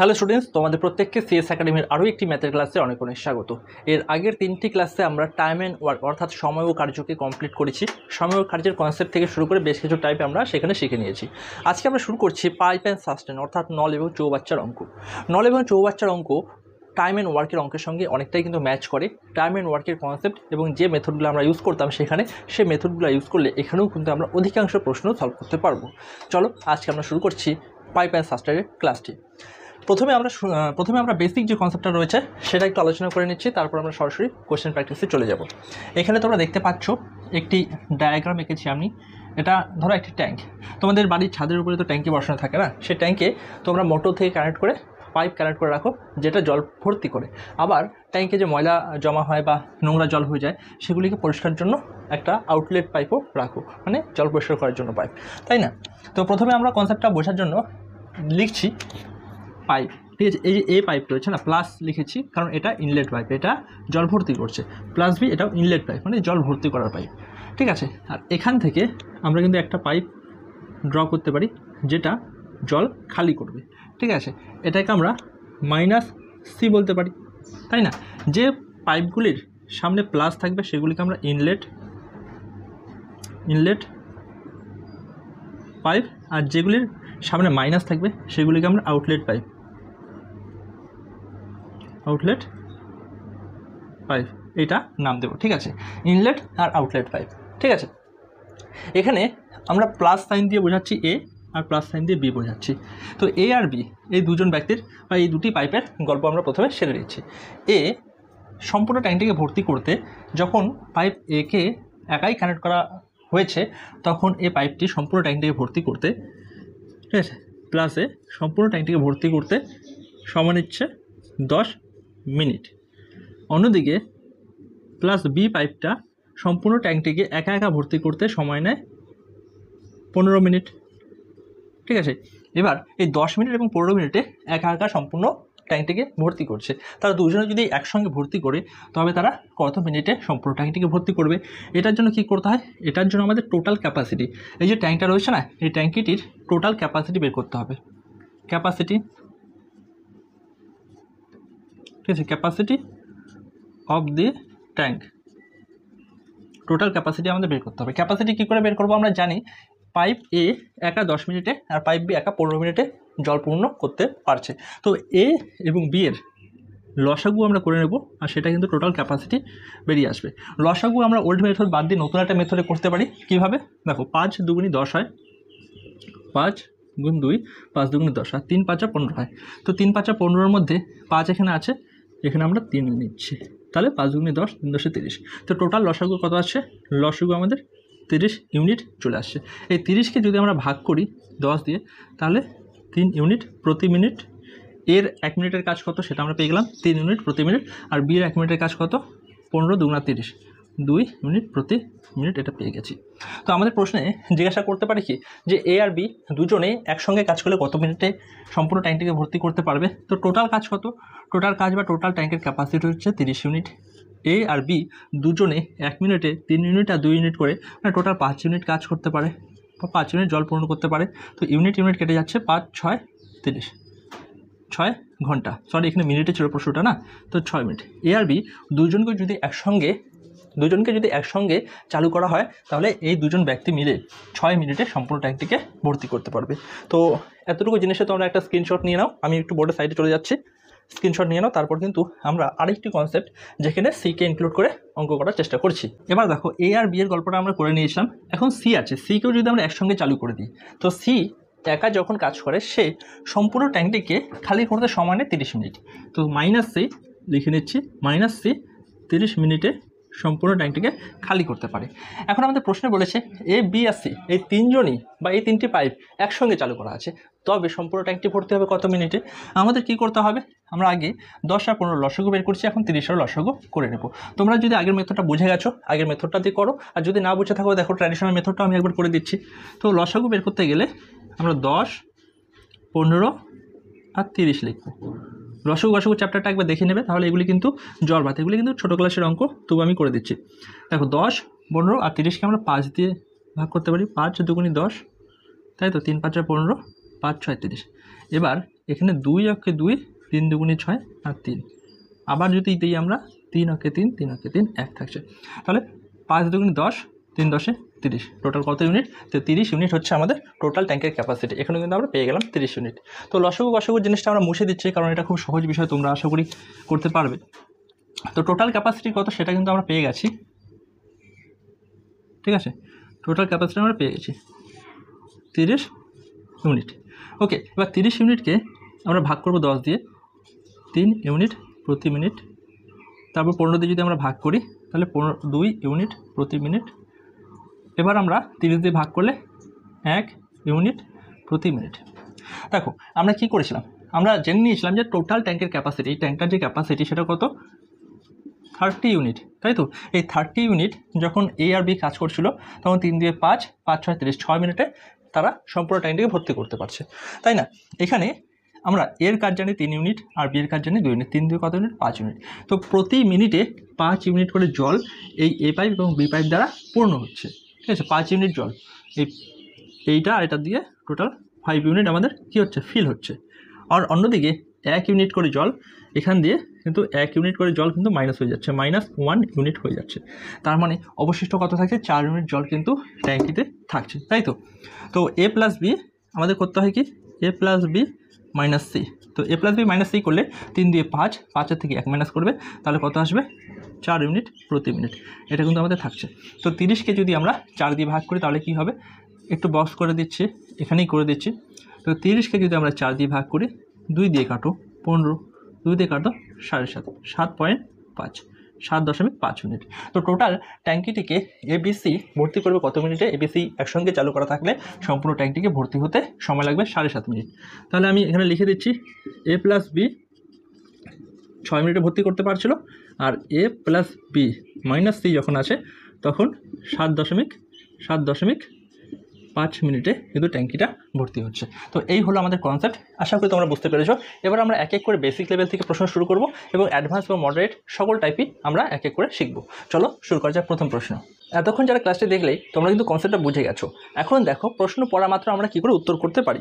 Hello students, তোমাদের প্রত্যেককে CS একাডেমির আরও একটি ম্যাথের ক্লাসে অনেক অনেক স্বাগত। এর আগের তিনটি ক্লাসে আমরা টাইম অ্যান্ড ওয়ার্ক অর্থাৎ সময় ও কার্যকে কমপ্লিট করেছি। সময় ও কার্যের কনসেপ্ট থেকে শুরু করে বেশ কিছু টাইপ আমরা সেখানে শিখে নিয়েছি। আজকে আমরা শুরু করছি পাইপ অ্যান্ড সাস্টেন অর্থাৎ নল এবং চৌবাচ্চার অঙ্ক। নল এবং চৌবাচ্চার অঙ্ক টাইম অ্যান্ড ওয়ার্কের অঙ্কের সঙ্গে অনেকটাই কিন্তু ম্যাচ করে। টাইম অ্যান্ড ওয়ার্কের কনসেপ্ট এবং যে মেথডগুলো আমরা ইউজ করতাম সেখানে সেই মেথডগুলো ইউজ করলে এখানেও কিন্তু আমরা অধিকাংশ প্রশ্ন সলভ করতে পারবো। চলো আজকে আমরা শুরু করছি পাইপ অ্যান্ড সাস্টেনের ক্লাসটি। প্রথমে আমরা বেসিক যে কনসেপ্টটা রয়েছে সেটা একটু আলোচনা করে নিচ্ছি, তারপর আমরা সরাসরি কোশ্চেন প্র্যাকটিসে চলে যাব। এখানে তোমরা দেখতে পাচ্ছ একটি ডায়াগ্রাম এঁকেছি আমি। এটা ধরো একটি ট্যাঙ্ক, তোমাদের বাড়ির ছাদের উপরে তো ট্যাঙ্কি বসানো থাকে না, সেই ট্যাঙ্কে তোমরা মোটর থেকে কানেক্ট করে পাইপ কানেক্ট করে রাখো যেটা জল ভর্তি করে। আবার ট্যাঙ্কে যে ময়লা জমা হয় বা নোংরা জল হয়ে যায় সেগুলিকে পরিষ্কারের জন্য একটা আউটলেট পাইপও রাখো, মানে জল পরিষ্কার করার জন্য পাইপ, তাই না? তো প্রথমে আমরা কনসেপ্টটা বোঝার জন্য লিখছি পাইপ, ঠিক আছে। এই যে এ পাইপ রয়েছে না, প্লাস লিখেছি কারণ এটা ইনলেট পাইপ, এটা জল ভর্তি করছে। প্লাস বি, এটাও ইনলেট পাইপ মানে জল ভর্তি করার পাইপ, ঠিক আছে। আর এখান থেকে আমরা কিন্তু একটা পাইপ ড্র করতে পারি যেটা জল খালি করবে, ঠিক আছে। এটাকে আমরা মাইনাস সি বলতে পারি, তাই না? যে পাইপগুলির সামনে প্লাস থাকবে সেগুলিকে আমরা ইনলেট পাইপ, আর যেগুলির সামনে মাইনাস থাকবে সেগুলিকে আমরা আউটলেট পাইপ এটা নাম দেবো, ঠিক আছে। ইনলেট আর আউটলেট পাইপ, ঠিক আছে। এখানে আমরা প্লাস সাইন দিয়ে বোঝাচ্ছি এ আর প্লাস সাইন দিয়ে বি বোঝাচ্ছি। তো এ আর বি এই দুজন ব্যক্তির বা এই দুটি পাইপের গল্প আমরা প্রথমে সেরে নিচ্ছি। এ সম্পূর্ণ ট্যাঙ্কটিকে ভর্তি করতে যখন পাইপ একে একাই কানেক্ট করা হয়েছে তখন এই পাইপটি সম্পূর্ণ ট্যাঙ্কটিকে ভর্তি করতে, ঠিক আছে, প্লাসে সম্পূর্ণ ট্যাঙ্কটিকে ভর্তি করতে সময় নিচ্ছে 10 মিনিট। অন্যদিকে প্লাস বি পাইপটা সম্পূর্ণ ট্যাঙ্কটিকে একা একা ভর্তি করতে সময় নেয় 15 মিনিট, ঠিক আছে। এবার এই 10 মিনিট এবং 15 মিনিটে একা একা সম্পূর্ণ ট্যাঙ্কটিকে ভর্তি করছে। তারা দুজনে যদি একসঙ্গে ভর্তি করে তবে তারা কত মিনিটে সম্পূর্ণ ট্যাঙ্কটিকে ভর্তি করবে? এটার জন্য কি করতে হয়? এটার জন্য আমাদের টোটাল ক্যাপাসিটি, এই যে ট্যাঙ্কটা রয়েছে না, এই ট্যাঙ্কিটির টোটাল ক্যাপাসিটি বের করতে হবে। ক্যাপাসিটি, ঠিক আছে, capacity of the tank, total capacity আমাদের বের করতে হবে। ক্যাপাসিটি কী করে বের করবো? আমরা জানি পাইপ এ একা 10 মিনিটে আর পাইপ বি একা 15 মিনিটে জল পূর্ণ করতে পারছে। তো এ এবং বি এর লসাগু আমরা করে নেব আর সেটা কিন্তু টোটাল ক্যাপাসিটি বেরিয়ে আসবে। লসাগু আমরা ওল্ড মেথড বাদ দিয়ে নতুন একটা মেথডে করতে পারি। কীভাবে? দেখো, 5 দুগুণি 10 হয়, 5 গুণ 2 5 দুগুণি 10 আর 3 5 15 হয়। তো 3 5 15-এর মধ্যে 5 এখানে আছে, এখানে আমরা 3 নিচ্ছি, তাহলে 5 দুগুণি 10 3 10 30। তো টোটাল লসাগু কত আসছে? লসাগু আমাদের 30 ইউনিট চলে আসছে। এই 30কে যদি আমরা ভাগ করি 10 দিয়ে তাহলে 3 ইউনিট প্রতি মিনিট। এর 1 মিনিটের কাজ কত সেটা আমরা পেয়ে গেলাম 3 ইউনিট প্রতি মিনিট। আর বি এর 1 মিনিটের কাজ কত? 15 দুগুণা 30, 2 ইউনিট প্রতি মিনিট, এটা পেয়ে গেছি। তো আমাদের প্রশ্নে জিজ্ঞাসা করতে পারে কি যে এ আর বি দুজনে একসঙ্গে কাজ করলে কত মিনিটে সম্পূর্ণ ট্যাঙ্কটিকে ভর্তি করতে পারবে? তো টোটাল কাজ কত? টোটাল কাজ বা টোটাল ট্যাঙ্কের ক্যাপাসিটি হচ্ছে 30 ইউনিট। এ আর বি দুজনে 1 মিনিটে 3 ইউনিট আর 2 ইউনিট করে মানে টোটাল 5 ইউনিট কাজ করতে পারে বা 5 ইউনিট জল পূর্ণ করতে পারে। তো ইউনিট কেটে যাচ্ছে, 5 6 30, 6 ঘন্টা, সরি এখানে মিনিটে ছিল প্রশ্নটা না, তো 6 মিনিট। এ আর বি দুজনকে যদি একসঙ্গে চালু করা হয় তাহলে এই দুজন ব্যক্তি মিলে 6 মিনিটে সম্পূর্ণ ট্যাঙ্কটিকে ভর্তি করতে পারবে। তো এতটুকু জিনিসে তোমরা একটা স্ক্রিনশট নিয়ে নাও, আমি একটু বোর্ডের সাইডে চলে যাচ্ছি, স্ক্রিনশট নিয়ে নাও। তারপর কিন্তু আমরা আরেকটি কনসেপ্ট যেখানে সিকে ইনক্লুড করে অঙ্ক করার চেষ্টা করছি। এবার দেখো, এ আর বি এর গল্পটা আমরা করে নিয়েছিলাম, এখন সি আছে। সিকেও যদি আমরা একসঙ্গে চালু করে দিই তো সি একা যখন কাজ করে সে সম্পূর্ণ ট্যাঙ্কটিকে খালি করতে সময় নেয় 30 মিনিট। তো মাইনাস সি লিখে নিচ্ছি, মাইনাস সি 30 মিনিটে সম্পূর্ণ ট্যাঙ্কটিকে খালি করতে পারে। এখন আমাদের প্রশ্নে বলেছে এ বি আর সি এই তিনজনই বা এই তিনটি পাইপ একসঙ্গে চালু করা আছে, তবে সম্পূর্ণ ট্যাঙ্কটি ভর্তি হবে কত মিনিটে? আমাদের কি করতে হবে? আমরা আগে 10 আর 15 লসাগু বের করছি, এখন 30 লসাগু করে নেব। তোমরা যদি আগের মেথডটা বুঝে গেছো আগের মেথডটা দিয়ে করো, আর যদি না বুঝে থাকো দেখো ট্র্যাডিশনাল মেথডটা আমি একবার করে দিচ্ছি। তো লসাগু বের করতে গেলে আমরা 10 15 আর 30 লিখব। লসাগু চ্যাপ্টারটা একবার দেখে নেবে, তাহলে এগুলি কিন্তু জ্বর ভাত, এগুলি কিন্তু ছোটো ক্লাসের অঙ্ক, তবু আমি করে দিচ্ছি। দেখো, 10 15 আর 30কে আমরা 5 দিয়ে ভাগ করতে পারি, 5 দুগুণি 10, তাই তো, 3 5 15, 5 6 30। এবার এখানে 2 অক্ষে 2, 3 দুগুণে 6 আর 3, আবার যদি দিই আমরা 3 অক্ষে 3, 3 অক্ষে 3, 1 থাকছে। তাহলে 5 দুগুণে 10, 3 10 30, টোটাল কত ইউনিট? তো 30 ইউনিট হচ্ছে আমাদের টোটাল ট্যাঙ্কের ক্যাপাসিটি। এখানে কিন্তু আমরা পেয়ে গেলাম 30 ইউনিট। তো লসাগু গসাগু জিনিসটা আমরা মুছে দিচ্ছি, কারণ এটা খুব সহজ বিষয়, তোমরা আশা করি করতে পারবে। তো টোটাল ক্যাপাসিটি কত সেটা কিন্তু আমরা পেয়ে গেছি, ঠিক আছে? টোটাল ক্যাপাসিটি আমরা পেয়ে গেছি 30 ইউনিট। ওকে, এবার 30 ইউনিটকে আমরা ভাগ করব 10 দিয়ে, 3 ইউনিট প্রতি মিনিট। তারপর 15 দিয়ে যদি আমরা ভাগ করি তাহলে 2 ইউনিট প্রতি মিনিট। এবার আমরা 30 দিয়ে ভাগ করলে 1 ইউনিট প্রতি মিনিট। দেখো আমরা কি করেছিলাম, আমরা জেনে নিয়েছিলাম যে টোটাল ট্যাঙ্কের ক্যাপাসিটি, এই ট্যাঙ্কটার যে ক্যাপাসিটি সেটা কত? 30 ইউনিট, তাই তো? এই 30 ইউনিট যখন এ আর বি কাজ করছিল তখন 3 দিয়ে 5, 5 6 30, 6 মিনিটে তারা সম্পূর্ণ ট্যাঙ্কটিকে ভর্তি করতে পারছে, তাই না? এখানে আমরা এর কাজ জানি 3 ইউনিট আর বি এর কাজ জানি 2 ইউনিট। 3 দিয়ে কত ইউনিট? 5 ইউনিট। তো প্রতি মিনিটে 5 ইউনিট করে জল এই এ পাইপ এবং বি পাইপ দ্বারা পূর্ণ হচ্ছে, ঠিক আছে? 5 ইউনিট জল এইটা আর এটা দিয়ে টোটাল 5 ইউনিট আমাদের কী হচ্ছে? ফিল হচ্ছে। আর অন্যদিকে 1 ইউনিট করে জল এখান দিয়ে কিন্তু 1 ইউনিট করে জল কিন্তু মাইনাস হয়ে যাচ্ছে, -1 ইউনিট হয়ে যাচ্ছে। তার মানে অবশিষ্ট কত থাকছে? 4 ইউনিট জল কিন্তু ট্যাঙ্কিতে থাকছে, তাই তো? তো এ প্লাস বি আমাদের করতে হয় কি? এ প্লাস বি মাইনাস সি। তো এ প্লাস বি মাইনাস সি করলে 3 দিয়ে 5, 5-এর থেকে 1 মাইনাস করবে, তাহলে কত আসবে? 4 ইউনিট প্রতি মিনিট। এটা কিন্তু আমাদের থাকছে। তো 30কে যদি আমরা 4 দিয়ে ভাগ করি তাহলে কি হবে? একটু বক্স করে দিচ্ছি, এখানেই করে দিচ্ছি। তো 30কে যদি আমরা 4 দিয়ে ভাগ করি, 2 দিয়ে কাটো 15, 2 দিয়ে কাটো 7.5, 7.5, 7.5 ইউনিট। তো টোটাল ট্যাঙ্কিটিকে এবিসি ভর্তি করবে কত মিনিটে? এবিসি একসঙ্গে চালু করা থাকলে সম্পূর্ণ ট্যাঙ্কিটিকে ভর্তি হতে সময় লাগবে 7.5 মিনিট। তাহলে আমি এখানে লিখে দিচ্ছি এ প্লাস বি 6 মিনিটে ভর্তি করতে পারছিল, আর এ প্লাস বি মাইনাস সি যখন আছে তখন 7.5 মিনিটে কিন্তু ট্যাঙ্কিটা ভর্তি হচ্ছে। তো এই হলো আমাদের কনসেপ্ট, আশা করি তোমরা বুঝতে পেরেছো। এবার আমরা এক এক করে বেসিক লেভেল থেকে প্রশ্ন শুরু করব এবং অ্যাডভান্স বা মডারেট সকল টাইপই আমরা এক এক করে শিখব। চলো শুরু করা যাক প্রথম প্রশ্ন। এতক্ষণ যারা ক্লাসটি দেখলেই তোমরা কিন্তু কনসেপ্টটা বুঝে গেছো। এখন দেখো প্রশ্ন পড়া মাত্র আমরা কী করে উত্তর করতে পারি।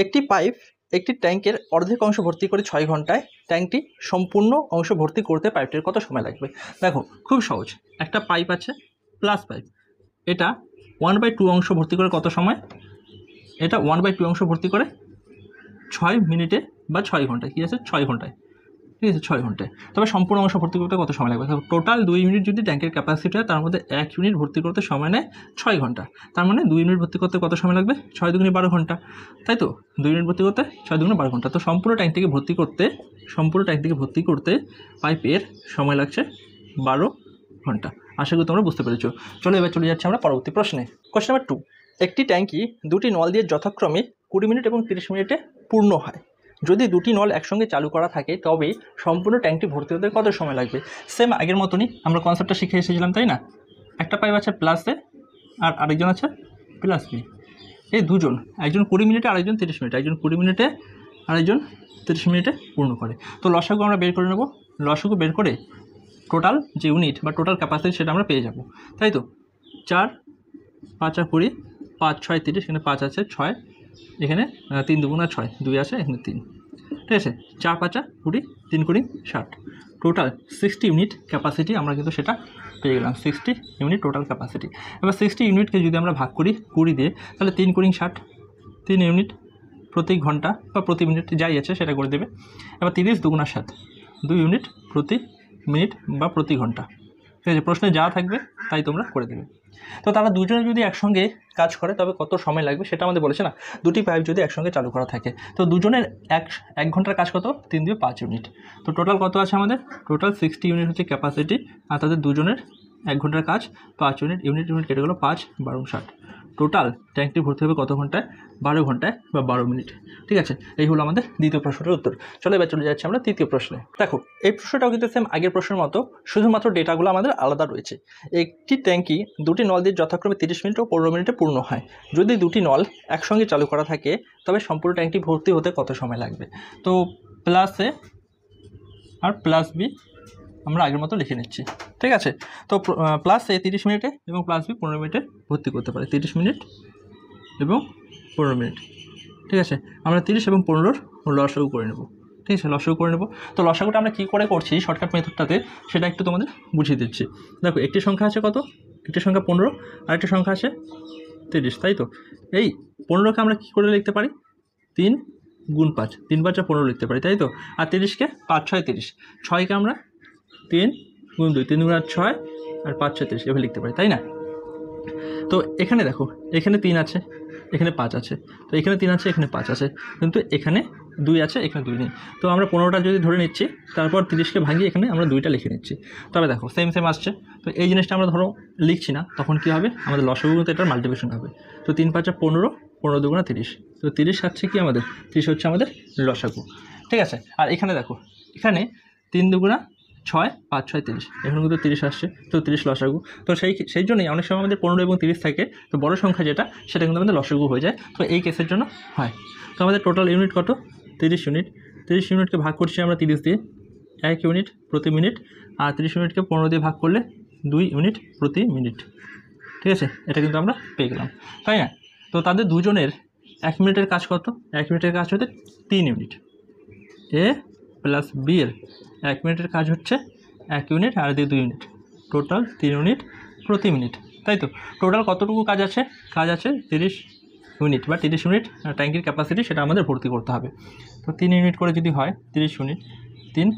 একটি পাইপ একটি ট্যাঙ্কের অর্ধেক অংশ ভর্তি করে 6 ঘন্টায় ট্যাঙ্কটি সম্পূর্ণ অংশ ভর্তি করতে পাইপটির কত সময় লাগবে? দেখো খুব সহজ, একটা পাইপ আছে প্লাস পাইপ, এটা 1/2 অংশ ভর্তি করে কত সময়? এটা 1/2 অংশ ভর্তি করে 6 মিনিটে বা 6 ঘন্টায়। কী আছে? 6 ঘন্টায়, ঠিক আছে? 6 ঘন্টায়। তবে সম্পূর্ণ অংশ ভর্তি করতে কত সময় লাগবে? টোটাল 2 ইউনিট যদি ট্যাঙ্কের ক্যাপাসিটি হয় তার মধ্যে 1 ইউনিট ভর্তি করতে সময় নেয় 6 ঘন্টা। তার মানে 2 ইউনিট ভর্তি করতে কত সময় লাগবে? 6 দুগুণে 12 ঘন্টা, তাই তো? 2 ইউনিট ভর্তি করতে 6 দুগুণে 12 ঘন্টা। তো সম্পূর্ণ ট্যাঙ্কটিকে ভর্তি করতে পাইপের সময় লাগছে 12 ঘন্টা। আশা করি তোমরা বুঝতে পেরেছো। চলো এবার চলে যাচ্ছি আমরা পরবর্তী প্রশ্নে। কোয়েশ্চন নাম্বার 2, একটি ট্যাঙ্কি 2টি নল দিয়ে যথাক্রমে 20 মিনিট এবং 30 মিনিটে পূর্ণ হয়। যদি 2টি নল একসঙ্গে চালু করা থাকে তবে সম্পূর্ণ ট্যাঙ্কটি ভর্তি হতে কত সময় লাগবে? সেম আগের মতনই আমরা কনসেপ্টটা শিখে এসেছিলাম, তাই না? একটা পাইপ আছে প্লাস এ আর আরেকজন আছে প্লাস বি। এই দুজন, একজন 20 মিনিটে আরেকজন 30 মিনিটে, একজন 20 মিনিটে আরেকজন 30 মিনিটে পূর্ণ করে। তো লসাগু আমরা বের করে নেব। লসাগু বের করে টোটাল যে ইউনিট বা টোটাল ক্যাপাসিটি সেটা আমরা পেয়ে যাব, তাই তো? 4 5 20, 5 6 30, এখানে 5 আছে 6, এখানে 3 দুগুণা 6, 2 আছে এখানে 3, ঠিক আছে? 4 5 20, 3 20 60, টোটাল 60 ইউনিট ক্যাপাসিটি আমরা কিন্তু সেটা পেয়ে গেলাম। 60 ইউনিট টোটাল ক্যাপাসিটি। এবার 60 ইউনিটকে যদি আমরা ভাগ করি 20 দিয়ে, তাহলে 3 20 60, 3 ইউনিট প্রতি ঘন্টা বা প্রতি মিনিট যাই আছে সেটা করে দেবে। এবার 30 দুগুণা 7, 2 ইউনিট প্রতি মিনিট বা প্রতি ঘন্টা, ঠিক আছে? প্রশ্নে যা থাকবে তাই তোমরা করে দেবে। তো তারা দুজনে যদি একসঙ্গে কাজ করে তবে কত সময় লাগবে সেটা আমাদের বলেছে না। 2টি পাইপ যদি একসঙ্গে চালু করা থাকে তো দুজনের 1 ঘন্টার কাজ কত? 3 দিয়ে 5 ইউনিট। তো টোটাল কত আছে আমাদের? টোটাল 60 ইউনিট হচ্ছে ক্যাপাসিটি, আর তাদের দুজনের 1 ঘন্টার কাজ 5 ইউনিট। ইউনিট কেটে গেলো 5 12 60। টোটাল ট্যাঙ্কটি ভর্তি হবে কত ঘন্টায়? 12 ঘন্টায় বা 12 মিনিট, ঠিক আছে? এই হলো আমাদের দ্বিতীয় প্রশ্নের উত্তর। চলো এবার চলে যাচ্ছি আমরা তৃতীয় প্রশ্নে। দেখো এই প্রশ্নটাও কিন্তু সেম আগের প্রশ্নের মতো, শুধুমাত্র ডেটাগুলো আমাদের আলাদা রয়েছে। একটি ট্যাঙ্কি 2টি নল দিয়ে যথাক্রমে 30 মিনিট ও 15 মিনিটে পূর্ণ হয়। যদি 2টি নল একসঙ্গে চালু করা থাকে তবে সম্পূর্ণ ট্যাঙ্কটি ভর্তি হতে কত সময় লাগবে? তো প্লাস এ আর প্লাস বি আমরা আগের মতো লিখে নিচ্ছি, ঠিক আছে? তো প্লাস এ 30 মিনিটে এবং প্লাস বি 15 মিনিটে ভর্তি করতে পারে। 30 মিনিট এবং 15 মিনিট, ঠিক আছে, আমরা 30 এবং 15 লসাগু করে নেব। ঠিক আছে, লসাগু করে নেব। তো লসাগুটা আমরা কী করে করছি শর্টকাট মেথডটাতে, সেটা একটু তোমাদের বুঝিয়ে দিচ্ছি। দেখো, একটি সংখ্যা আছে কত, একটি সংখ্যা 15, আরেকটি সংখ্যা আছে 30, তাই তো? এই 15কে আমরা কী করে লিখতে পারি, 3 গুণ 5, 3 5 15 লিখতে পারি, তাই তো? আর 30কে 5 6 30, 6কে আমরা 3 গুণ 2, 3 গুণ 6 আর 5 6 30 এভাবে লিখতে পারি, তাই না? তো এখানে দেখো, এখানে 3 আছে, এখানে 5 আছে, তো এখানে 3 আছে, এখানে 5 আছে, কিন্তু এখানে 2 আছে, এখানে 2 নেই। তো আমরা 15টা যদি ধরে নিচ্ছি, তারপর 30কে ভাঙিয়ে এখানে আমরা 2টা লিখে নিচ্ছি। তবে দেখো সেম আসছে। তো এই জিনিসটা আমরা ধরো লিখছি না, তখন কী হবে, আমাদের লসাগু কিন্তু এটার মাল্টিপ্লিকেশন হবে। তো 3 5 15, 15 2 30, তো 30 হচ্ছে কি আমাদের, 30 হচ্ছে আমাদের লসাগু। ঠিক আছে, আর এখানে দেখো, এখানে 3 2 6, 5 6 30, এখানে কিন্তু 30 আসছে, তো 30 লসাগু। তো সেই জন্যই অনেক সময় আমাদের 15 এবং 30 থাকে, তো বড় সংখ্যা যেটা সেটা কিন্তু আমাদের লসাগু হয়ে যায়। তো এই কেসের জন্য হয়। তো আমাদের টোটাল ইউনিট কত, 30 ইউনিট। 30 ইউনিটকে ভাগ করছি আমরা 30 দিয়ে, 1 ইউনিট প্রতি মিনিট, আর 30 ইউনিটকে 15 দিয়ে ভাগ করলে 2 ইউনিট প্রতি মিনিট। ঠিক আছে, এটা কিন্তু আমরা পেয়ে গেলাম, তাই না? তো তাদের দুজনের 1 মিনিটের কাজ কত, 1 মিনিটের কাজ হতে 3 ইউনিট। এ প্লাস বি এর 1 মিনিটের কাজ হচ্ছে 1 ইউনিট, আর দিয়ে 2 ইউনিট, টোটাল 3 ইউনিট প্রতি মিনিট, তাই তো? টোটাল কতটুকু কাজ আছে, কাজ আছে 30 ইউনিট বা 30 ইউনিট ট্যাঙ্কির ক্যাপাসিটি, সেটা আমাদের ভর্তি করতে হবে। তো 3 ইউনিট করে যদি হয় 30 ইউনিট, 3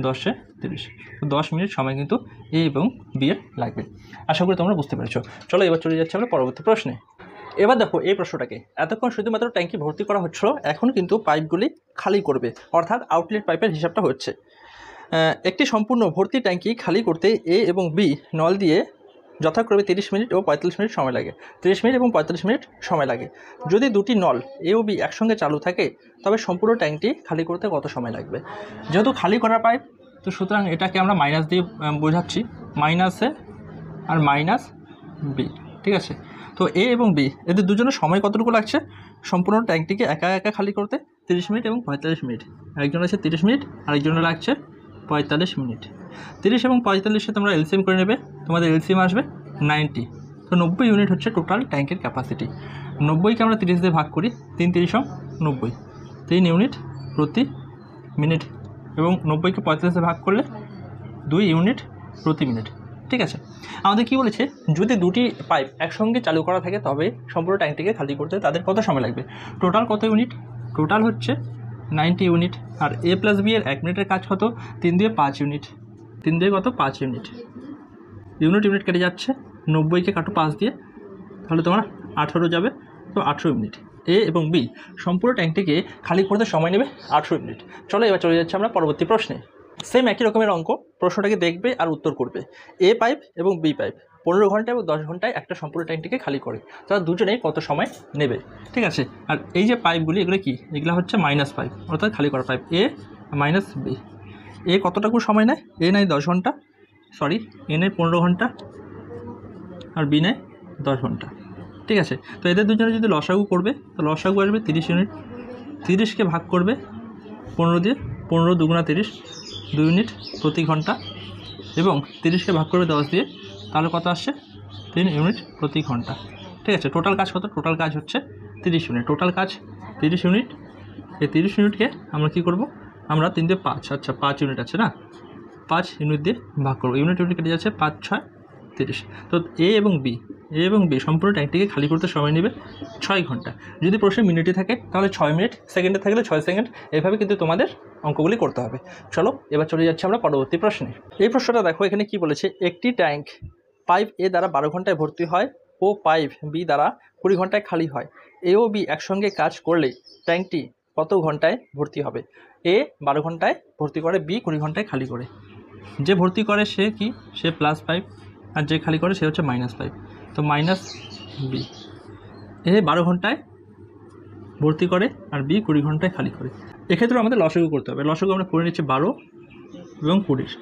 10 30, তো 10 মিনিট সময় কিন্তু এ এবং বি এর লাগবে। আশা করি তোমরা বুঝতে পেরেছো। চলো এবার চলে যাচ্ছি আমরা পরবর্তী প্রশ্নে। এবার দেখো এই প্রশ্নটাকে, এতক্ষণ শুধুমাত্র ট্যাঙ্কি ভর্তি করা হচ্ছিল, এখন কিন্তু পাইপগুলি খালি করবে, অর্থাৎ আউটলেট পাইপের হিসাবটা হচ্ছে। একটি সম্পূর্ণ ভর্তি ট্যাঙ্কি খালি করতে এ এবং বি নল দিয়ে যথাক্রমে 30 মিনিট ও 45 মিনিট সময় লাগে। 30 মিনিট এবং 45 মিনিট সময় লাগে। যদি দুটি নল এ ও বি একসঙ্গে চালু থাকে, তবে সম্পূর্ণ ট্যাঙ্কটি খালি করতে কত সময় লাগবে? যেহেতু খালি করা পাইপ, তো সুতরাং এটাকে আমরা মাইনাস দিয়ে বোঝাচ্ছি, মাইনাসে আর মাইনাস বি। ঠিক আছে, তো এ এবং বি এদের দুজনের সময় কতটুকু লাগছে সম্পূর্ণ ট্যাঙ্কটিকে একা একা খালি করতে? 30 মিনিট এবং 45 মিনিট। একজন আছে 30 মিনিট, আরেকজনের লাগছে 45 মিনিট। 30 এবং 45-এ তোমরা এলসিএম করে নেবে, তোমাদের এলসিএম আসবে 90। তো 90 ইউনিট হচ্ছে টোটাল ট্যাঙ্কের ক্যাপাসিটি। 90কে আমরা 30 দিয়ে ভাগ করি, 3 30 90, 3 ইউনিট প্রতি মিনিট, এবং 90কে 45 দিয়ে ভাগ করলে 2 ইউনিট প্রতি মিনিট। ঠিক আছে, আমাদের কি বলেছে, যদি দুটি পাইপ একসঙ্গে চালু করা থাকে, তবে সম্পূর্ণ ট্যাঙ্কটিকে খালি করতে তাদের কত সময় লাগবে? টোটাল কত ইউনিট? টোটাল হচ্ছে 90 ইউনিট। আর এ প্লাস বি এর 1 মিনিটের কাজ কত? 3 দিয়ে 5 ইউনিট, 3 দিয়ে কত? 5 ইউনিট। ইউনিট কেটে যাচ্ছে, 90কে কাটো 5 দিয়ে, তাহলে তোমার 18 যাবে, তো 18 ইউনিট। এ এবং বি সম্পূর্ণ ট্যাঙ্কটিকে খালি করতে সময় নেবে 18 ইউনিট। চলো এবার চলে যাচ্ছে আমরা পরবর্তী প্রশ্নে। সেম একই রকমের অঙ্ক, প্রশ্নটাকে দেখবে আর উত্তর করবে। এ পাইপ এবং বি পাইপ 15 ঘন্টা এবং 10 ঘন্টায় একটা সম্পূর্ণ ট্যাঙ্কটিকে খালি করে, তারা দুজনেই কত সময় নেবে? ঠিক আছে, আর এই যে পাইপগুলি, এগুলো কি? এগুলো হচ্ছে মাইনাস পাইপ, অর্থাৎ খালি করা পাইপ। এ মাইনাস বি, এ কতটুকু সময় নেয়? এ নেয় 10 ঘন্টা, সরি, এ নেয় 15 ঘন্টা, আর বি নেয় 10 ঘন্টা। ঠিক আছে, তো এদের দুজনে যদি লসাগু করবে, তো লসাগু আসবে 30 ইউনিট। 30কে ভাগ করবে 15 দিয়ে, 15 2 30, 2 ইউনিট প্রতি ঘন্টা, এবং 30কে ভাগ করবে 10 দিয়ে, তাহলে কত আসছে? 3 ইউনিট প্রতি ঘন্টা। ঠিক আছে, টোটাল কাজ কত? টোটাল কাজ হচ্ছে 30 ইউনিট। টোটাল কাজ 30 ইউনিট। এই 30 ইউনিটকে আমরা কী করব? আমরা 3 দিয়ে 5, আচ্ছা 5 ইউনিট আছে না, 5 ইউনিট দিয়ে ভাগ করবো। ইউনিট কেটে যাচ্ছে, 5 6 30। তো এ এবং বি সম্পূর্ণ ট্যাঙ্কটিকে খালি করতে সময় নেবে 6 ঘন্টা। যদি প্রশ্নে মিনিটে থাকে তাহলে 6 মিনিট, সেকেন্ডে থাকলে 6 সেকেন্ড। এভাবে কিন্তু তোমাদের অঙ্কগুলি করতে হবে। চলো এবার চলে যাচ্ছি আমরা পরবর্তী প্রশ্নে। এই প্রশ্নটা দেখো, এখানে কি বলেছে, একটি ট্যাঙ্ক পাইপ এ দ্বারা 12 ঘন্টায় ভর্তি হয় ও পাইপ বি দ্বারা 20 ঘন্টায় খালি হয়। এ ও বি একসঙ্গে কাজ করলে ট্যাঙ্কটি কত ঘন্টায় ভর্তি হবে? এ 12 ঘন্টায় ভর্তি করে, বি 20 ঘন্টায় খালি করে। যে ভর্তি করে সে কি? সে প্লাস পাইপ, আর যে খালি করে সে হচ্ছে মাইনাস পাইপ। তো মাইনাস বি। এ 12 ঘন্টায় ভর্তি করে, আর বি 20 ঘন্টায় খালি করে। এক্ষেত্রে আমাদের লসাগু করতে হবে। লসাগু আমরা করে নিচ্ছি 12 এবং 20।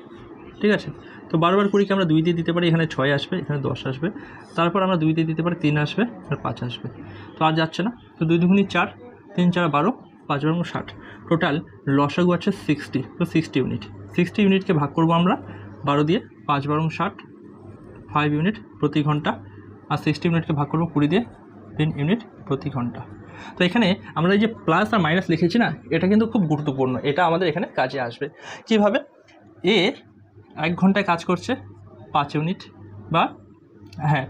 ঠিক আছে, তো 12 আর 20কে আমরা 2 দিয়ে দিতে পারি, এখানে 6 আসবে, এখানে 10 আসবে। তারপর আমরা 2 দিয়ে দিতে পারি, 3 আসবে, আর 5 আসবে। তো আর যাচ্ছে না, তো 2 2 4, 3 4 12, 5 এবং 60। টোটাল লসাগু আছে 60, তো 60 ইউনিট। 60 ইউনিটকে ভাগ করবো আমরা 12 দিয়ে, 5 12 60, 5 ইউনিট প্রতি ঘন্টা, আর 60 ইউনিটকে ভাগ করবো 20 দিয়ে, 3 ইউনিট প্রতি ঘন্টা। তো এখানে আমরা এই যে প্লাস আর মাইনাস লিখেছি না, এটা কিন্তু খুব গুরুত্বপূর্ণ, এটা আমাদের এখানে কাজে আসবে। কীভাবে? এ 1 ঘন্টায় কাজ করছে 5 ইউনিট বা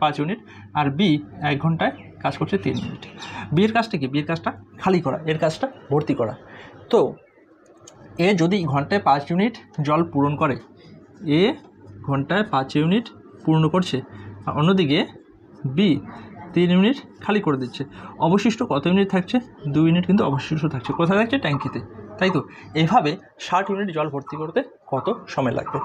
5 ইউনিট, আর বি 1 ঘন্টায় কাজ করছে 3 ইউনিট। বিয়ের কাজটা কি? বিয়ের কাজটা খালি করা, এর কাজটা ভর্তি করা। তো এ যদি ঘন্টায় 5 ইউনিট জল পূরণ করে, এ ঘন্টায় 5 ইউনিট পূর্ণ করছে, আর অন্যদিকে বি 3 ইউনিট খালি করে দিচ্ছে, অবশিষ্ট কত ইউনিট থাকছে? 2 ইউনিট কিন্তু অবশিষ্ট থাকছে। কোথায় থাকছে? ট্যাঙ্কিতে, তাই তো? এইভাবে 60 ইউনিট জল ভর্তি করতে কত সময় লাগবে?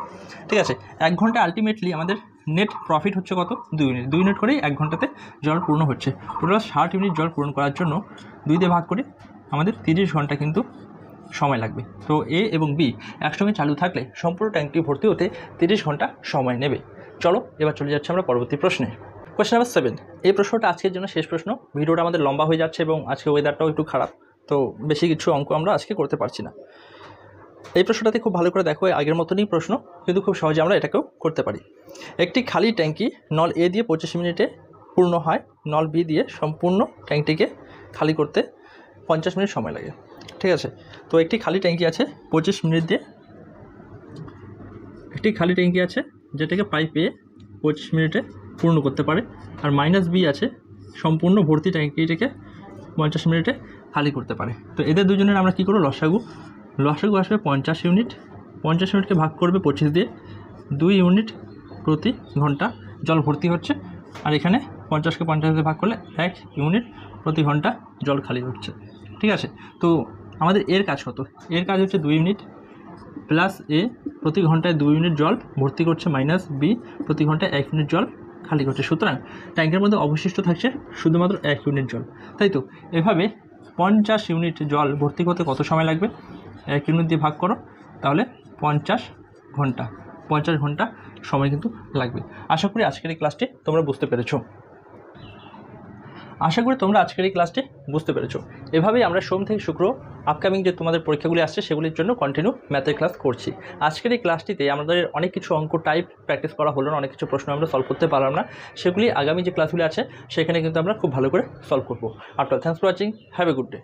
ঠিক আছে, 1 ঘন্টায় আলটিমেটলি আমাদের নেট প্রফিট হচ্ছে কত? 2 ইউনিট। 2 ইউনিট করেই 1 ঘন্টাতে জল পূর্ণ হচ্ছে। টোটাল 60 ইউনিট জল পূরণ করার জন্য 2 দিয়ে ভাগ করে আমাদের 30 ঘন্টা কিন্তু সময় লাগবে। তো এ এবং বি একসঙ্গে চালু থাকলে সম্পূর্ণ ট্যাঙ্কটি ভর্তি হতে 30 ঘন্টা সময় নেবে। চলো এবার চলে যাচ্ছে আমরা পরবর্তী প্রশ্নে। Question number 7। এই প্রশ্নটা আজকের জন্য শেষ প্রশ্ন। ভিডিওটা আমাদের লম্বা হয়ে যাচ্ছে এবং আজকে ওয়েদারটাও একটু খারাপ, তো বেশি কিছু অঙ্ক আমরা আজকে করতে পারছি না। এই প্রশ্নটাতে খুব ভালো করে দেখো, আগের মতনই প্রশ্ন, কিন্তু খুব সহজে আমরা এটাকেও করতে পারি। একটি খালি ট্যাঙ্কি নল এ দিয়ে 25 মিনিটে পূর্ণ হয়, নল বি দিয়ে সম্পূর্ণ ট্যাঙ্কটিকে খালি করতে 50 মিনিট সময় লাগে। ঠিক আছে, তো একটি খালি ট্যাঙ্কি আছে 25 মিনিট দিয়ে, একটি খালি ট্যাঙ্কি আছে যেটাকে পাইপ এ 25 মিনিটে পূর্ণ করতে পারে, আর মাইনাস বি আছে সম্পূর্ণ ভর্তি ট্যাঙ্কিটাকে 50 মিনিটে খালি করতে পারে। তো এদের দুজনের আমরা কী করব? লসাগু আসবে 50 ইউনিট। 50 ইউনিটকে ভাগ করবে 25 দিয়ে, 2 ইউনিট প্রতি ঘন্টা জল ভর্তি হচ্ছে, আর এখানে 50কে 50 দিয়ে ভাগ করলে 1 ইউনিট প্রতি ঘন্টা জল খালি হচ্ছে। ঠিক আছে, তো আমাদের এর কাজ কত? এর কাজ হচ্ছে 2 ইউনিট প্লাস এ প্রতি ঘন্টায় 2 ইউনিট জল ভর্তি করছে, মাইনাস বি প্রতি ঘন্টায় 1 ইউনিট জল খালি করছে। সুতরাং ট্যাঙ্কের মধ্যে অবশিষ্ট থাকছে শুধুমাত্র 1 ইউনিট জল, তাই তো? এভাবে 50 ইউনিট জল ভর্তি করতে কত সময় লাগবে? 1 ইউনিট দিয়ে ভাগ করো, তাহলে 50 ঘন্টা সময় কিন্তু লাগবে। আশা করি আজকের এই ক্লাসটি তোমরা বুঝতে পেরেছো। এভাবেই আমরা সোম থেকে শুক্র আপকামিং যে তোমাদের পরীক্ষাগুলি আসছে সেগুলির জন্য কন্টিনিউ ম্যাথের ক্লাস করছি। আজকের এই ক্লাসটিতে আমাদের অনেক কিছু অঙ্ক টাইপ প্র্যাকটিস করা হলো না, অনেক কিছু প্রশ্ন আমরা সলভ করতে পারলাম না, সেগুলি আগামী যে ক্লাসগুলি আছে সেখানে কিন্তু আমরা খুব ভালো করে সলভ করবো। After thanks for watching, have a good day.